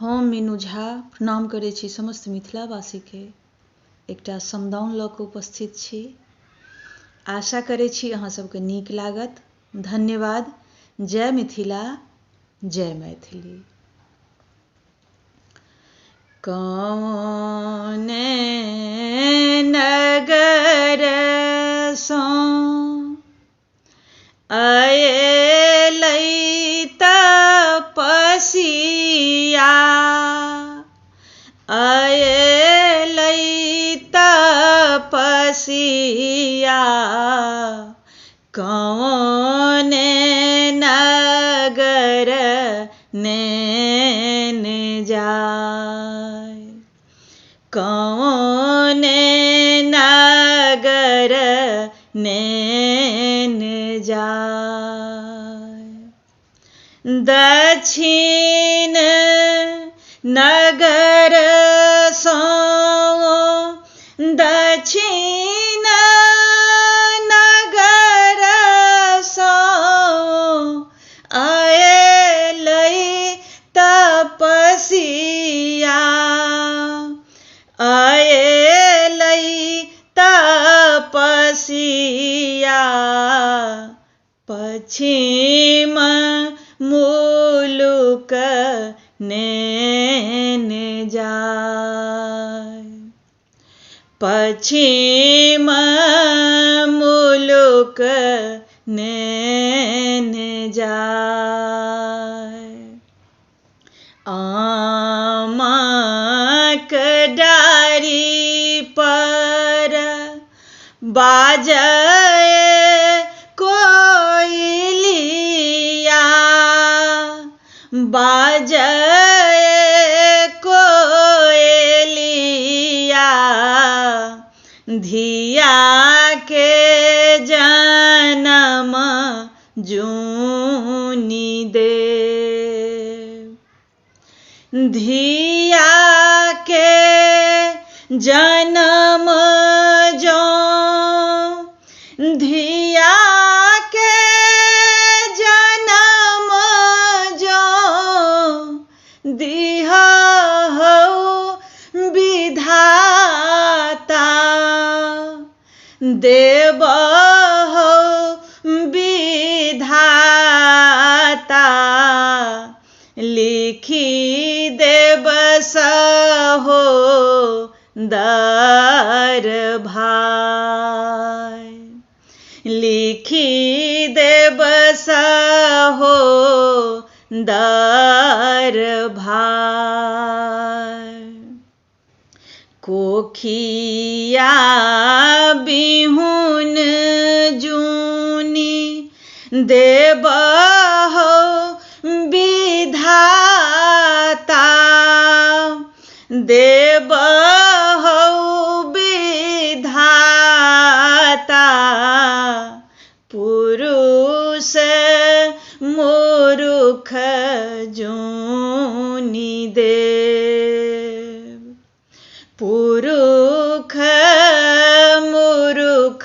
हम मीनू झा प्रणाम करै छी समस्त मिथिलावासीके। एकटा समदाउन लऽ कऽ उपस्थित छी। आशा करै छी अहाँ सबके नीक लागत। धन्यवाद। जय मिथिला, जय मैथिली। कौने नगरसँ अएलै तपसिया, अएलै तपसिया, कौने नगर नेन जाय, कौने नगर नेन जाय। दक्षिण नगरसँ, दक्षिण नगरसँ अएलै तपसिया, अएलै तपसिया, पश्चिम मुलुक नेन जाय, पश्चिम मुलुक नेन जाय। आमक डारि पर बाजय कोइलिया, बाजय कोइलिया, धिया के जनम जूनि देव, धिया के जनम जौं, धिया के जनम जौं, दिहौ विधाता, देबहौ विधाता, लिखि देब सहो दर भाय, लिखि देब सहो दर भाय। कोखिया बिहुन जूनि देबहौ विधाता, देबहौ विधाता, पुरुष मूर्ख जूनि देव, पुरुष मूर्ख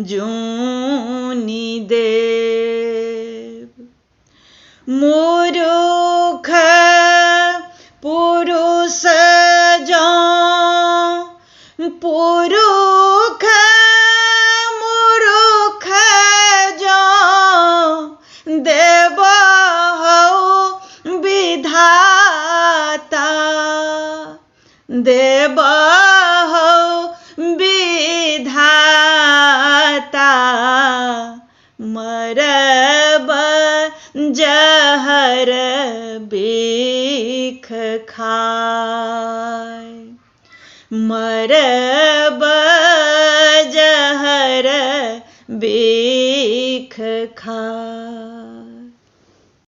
जूनि देव। मूर्ख पुरुष जौं, पुरुष मूर्ख जौं, देबहौ विधाता, देबहौ विधाता, मरब जहर बिख खाय, मरब